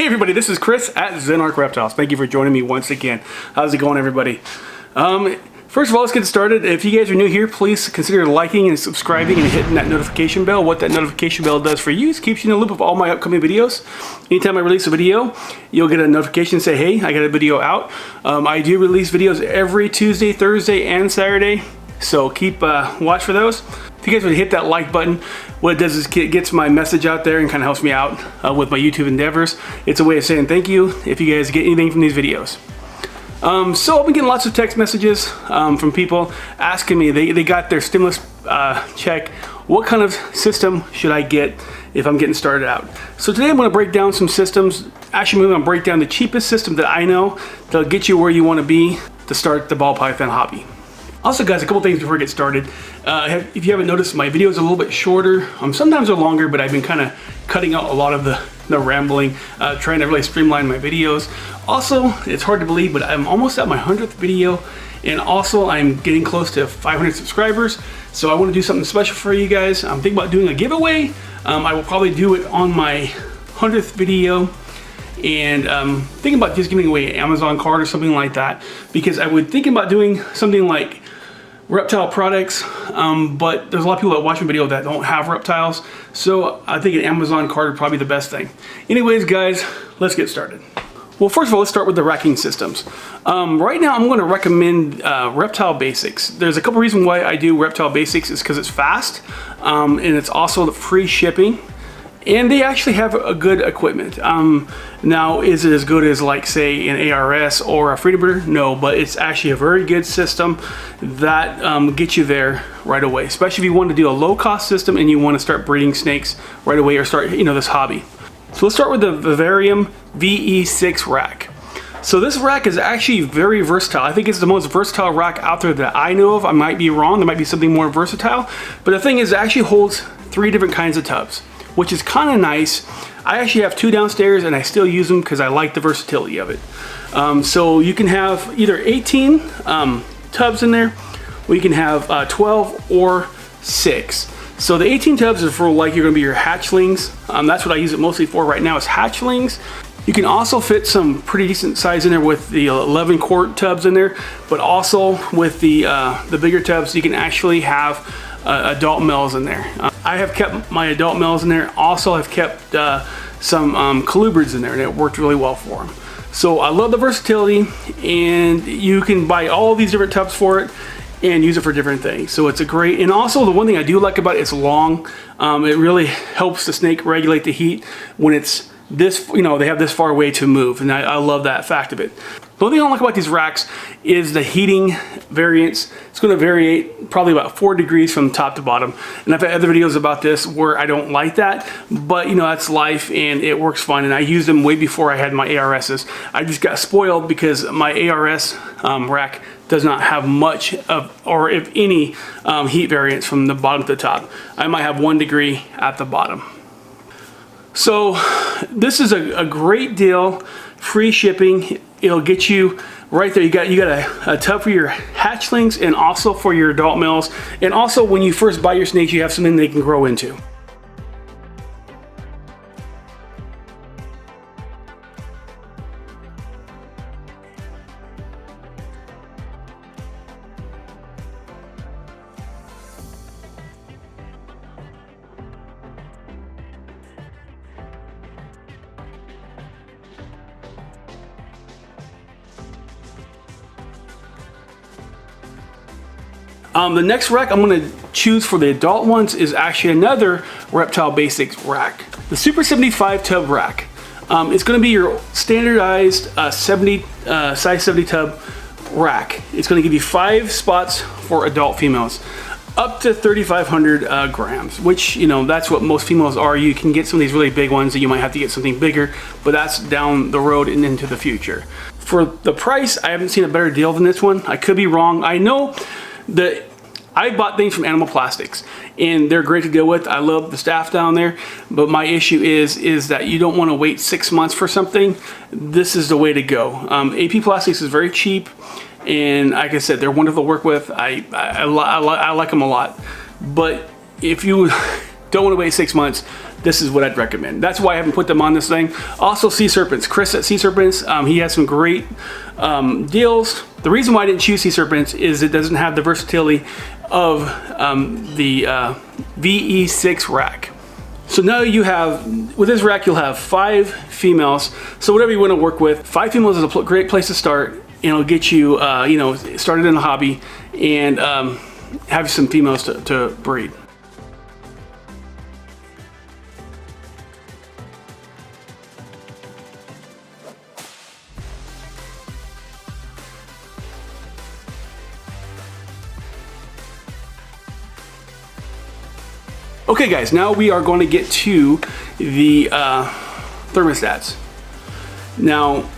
everybody, this is Chris at Zenarch Reptiles. Thank you for joining me once again. How's it going, everybody? First of all, let's get started. If you guys are new here, please consider liking and subscribing and hitting that notification bell. What that notification bell does for you is keeps you in the loop of all my upcoming videos. Anytime I release a video, you'll get a notification say, hey, I got a video out. I do release videos every Tuesday, Thursday, and Saturday, so keep watch for those. If you guys would hit that like button, what it does is it gets my message out there and kind of helps me out with my YouTube endeavors. It's a way of saying thank you if you guys get anything from these videos. So I've been getting lots of text messages from people asking me, they got their stimulus check, what kind of system should I get if I'm getting started out? So today I'm going to break down some systems. Actually, I'm going to break down the cheapest system that I know that'll get you where you want to be to start the ball python hobby. Also, guys, a couple things before I get started. If you haven't noticed, my videos are a little bit shorter. Sometimes they're longer, but I've been kind of cutting out a lot of the rambling, trying to really streamline my videos. Also, it's hard to believe, but I'm almost at my 100th video, and also I'm getting close to 500 subscribers. So I want to do something special for you guys. I'm thinking about doing a giveaway. I will probably do it on my 100th video. And thinking about just giving away an Amazon card or something like that, because I would think about doing something like reptile products, but there's a lot of people that watch my video that don't have reptiles, so I think an Amazon card would probably be the best thing. Anyways, guys, let's get started. Well, first of all, let's start with the racking systems. Right now, I'm going to recommend Reptile Basics. There's a couple reasons why I do Reptile Basics. Is because it's fast, and it's also the free shipping. And they actually have a good equipment. Now, is it as good as, like, say, an ARS or a Freedom Breeder? No, but it's actually a very good system that gets you there right away. Especially if you want to do a low-cost system and you want to start breeding snakes right away or start, this hobby. So let's start with the Vivarium VE6 rack. So this rack is actually very versatile. I think it's the most versatile rack out there that I know of. I might be wrong. There might be something more versatile. But the thing is, it actually holds 3 different kinds of tubs, which is kind of nice. I actually have 2 downstairs and I still use them because I like the versatility of it. So you can have either 18 tubs in there, or you can have 12 or 6. So the 18 tubs are for, like, you're going to be your hatchlings. That's what I use it mostly for right now, is hatchlings. You can also fit some pretty decent size in there with the 11 quart tubs in there, but also with the bigger tubs you can actually have adult males in there. I have kept my adult males in there. Also, I've kept some colubrids in there, and it worked really well for them. So I love the versatility, and you can buy all these different tubs for it and use it for different things. So it's a great, and also the one thing I do like about it, it's long. It really helps the snake regulate the heat when it's this, they have this far away to move, and I love that fact of it. The only thing I don't like about these racks is the heating variance. It's going to vary probably about 4 degrees from top to bottom. And I've had other videos about this where I don't like that, but that's life and it works fine. And I used them way before I had my ARSs. I just got spoiled because my ARS rack does not have much of, or if any, heat variance from the bottom to the top. I might have 1 degree at the bottom. So this is a great deal, free shipping. It'll get you right there. You got a tub for your hatchlings and also for your adult males. And also, when you first buy your snakes, you have something they can grow into. The next rack I'm going to choose for the adult ones is actually another Reptile Basics rack. The Super 75 tub rack. It's going to be your standardized size 70 tub rack. It's going to give you 5 spots for adult females, up to 3,500 grams, which, that's what most females are. You can get some of these really big ones that you might have to get something bigger, but that's down the road and into the future. For the price, I haven't seen a better deal than this one. I could be wrong. I know that I bought things from Animal Plastics, and they're great to deal with. I love the staff down there, but my issue is that you don't want to wait 6 months for something. This is the way to go. AP Plastics is very cheap, and like I said, they're wonderful to work with. I like them a lot. But if you don't want to wait 6 months, this is what I'd recommend. That's why I haven't put them on this thing. Also, Sea Serpents. Chris at Sea Serpents, he has some great deals. The reason why I didn't choose Sea Serpents is it doesn't have the versatility of the VE6 rack. So now you have, with this rack, you'll have 5 females. So whatever you want to work with, 5 females is a great place to start, and it'll get you, you know, started in the hobby and have some females to breed. Okay guys, now we are going to get to the thermostats. Now,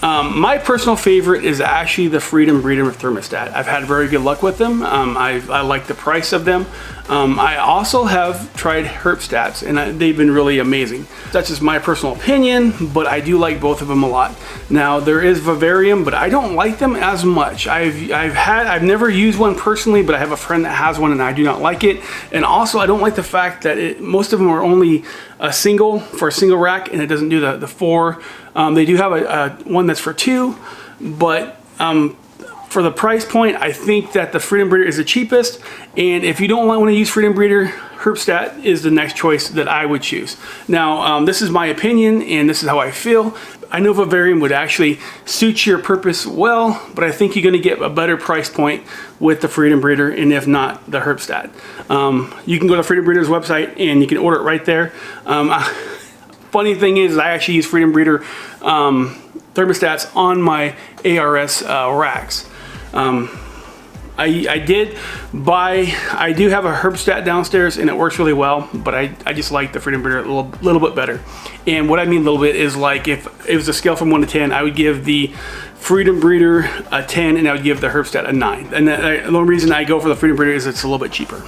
my personal favorite is actually the Freedom Breeder thermostat. I've had very good luck with them. I like the price of them. I also have tried Herpstats, and they've been really amazing. That's just my personal opinion, but I do like both of them a lot. Now there is Vivarium, but I don't like them as much. I've never used one personally, but I have a friend that has one, and I do not like it. And also, I don't like the fact that most of them are only a single for a single rack, and it doesn't do the 4. They do have a one that's for 2, but for the price point, I think that the Freedom Breeder is the cheapest. And if you don't want to use Freedom Breeder, Herpstat is the next choice that I would choose. Now, this is my opinion, and this is how I feel. I know Vivarium would actually suit your purpose well, but I think you're going to get a better price point with the Freedom Breeder, and if not, the Herpstat. You can go to Freedom Breeder's website, and you can order it right there. Funny thing is, I actually use Freedom Breeder thermostats on my ARS racks. I do have a Herpstat downstairs, and it works really well, but I just like the Freedom Breeder a little bit better. And what I mean a little bit is, like, if it was a scale from 1 to 10, I would give the Freedom Breeder a 10, and I would give the Herpstat a 9. And the only reason I go for the Freedom Breeder is it's a little bit cheaper.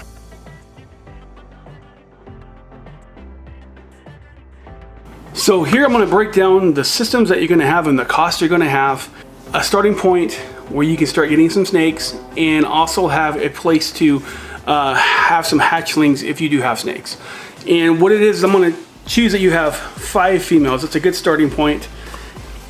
So here I'm going to break down the systems that you're going to have and the cost you're going to have, a starting point where you can start getting some snakes, and also have a place to have some hatchlings if you do have snakes. And what it is, I'm going to choose that you have 5 females. It's a good starting point,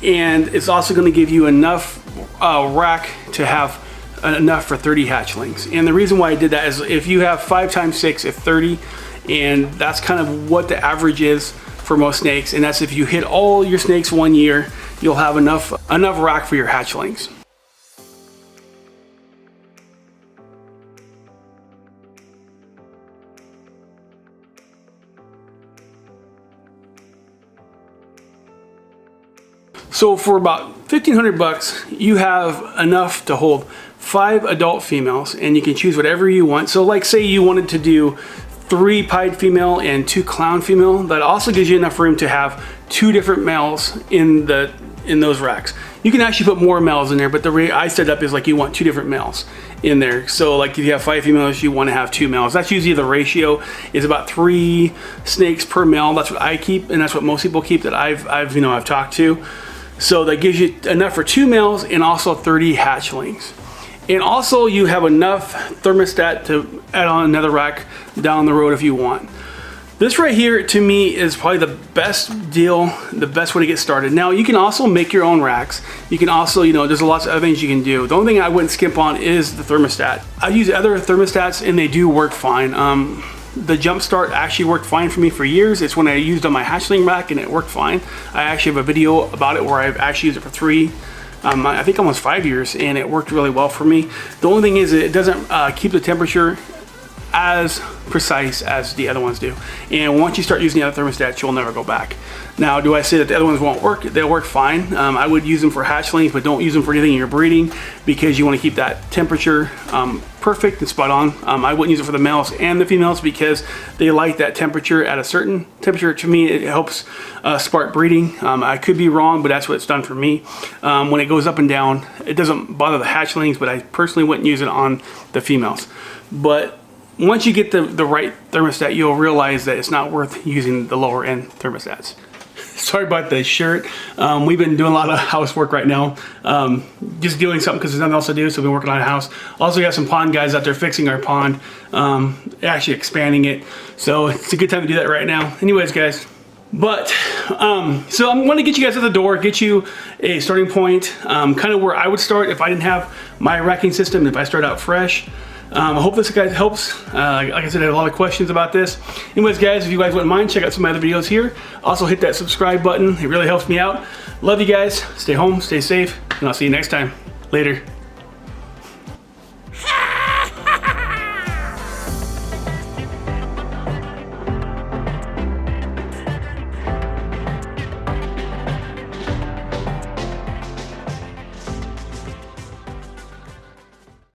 and it's also going to give you enough rack to have enough for 30 hatchlings. And the reason why I did that is if you have 5 times 6 is 30, and that's kind of what the average is for most snakes, and that's if you hit all your snakes 1 year, you'll have enough rack for your hatchlings. So for about 1,500 bucks, you have enough to hold 5 adult females, and you can choose whatever you want. So like, say you wanted to do 3 pied female and 2 clown female, that also gives you enough room to have 2 different males in those racks. You can actually put more males in there, but the way I set up is like you want 2 different males in there. So like if you have 5 females, you want to have 2 males. That's usually the ratio, is about 3 snakes per male. That's what I keep, and that's what most people keep that I've talked to. So that gives you enough for 2 males and also 30 hatchlings. And also you have enough thermostat to add on another rack down the road if you want. This right here, to me, is probably the best deal, the best way to get started. Now, you can also make your own racks. You can also, there's lots of other things you can do. The only thing I wouldn't skimp on is the thermostat. I've used other thermostats, and they do work fine. The Jumpstart actually worked fine for me for years. It's when I used on my hatchling rack, and it worked fine. I actually have a video about it where I've actually used it for 3, I think almost 5 years, and it worked really well for me. The only thing is it doesn't keep the temperature as precise as the other ones do. And once you start using the other thermostats, you'll never go back. Now, do I say that the other ones won't work? They'll work fine. I would use them for hatchlings, but don't use them for anything you're breeding, because you want to keep that temperature perfect and spot on. I wouldn't use it for the males and the females because they like that temperature at a certain temperature. To me, it helps spark breeding. I could be wrong, but that's what it's done for me. When it goes up and down, it doesn't bother the hatchlings, but I personally wouldn't use it on the females. But once you get the right thermostat, you'll realize that it's not worth using the lower end thermostats. sorry about the shirt. We've been doing a lot of housework right now. Just doing something because there's nothing else to do, so we've been working on a house. Also got some pond guys out there fixing our pond, actually expanding it. So it's a good time to do that right now. Anyways, guys. But, so I'm going to get you guys at the door, get you a starting point, kind of where I would start if I didn't have my racking system, if I start out fresh. I hope this guys helps. Like I said, I had a lot of questions about this. Anyways, guys, if you guys wouldn't mind, check out some of my other videos here. Also hit that subscribe button. It really helps me out. Love you guys. Stay home, stay safe, and I'll see you next time. Later.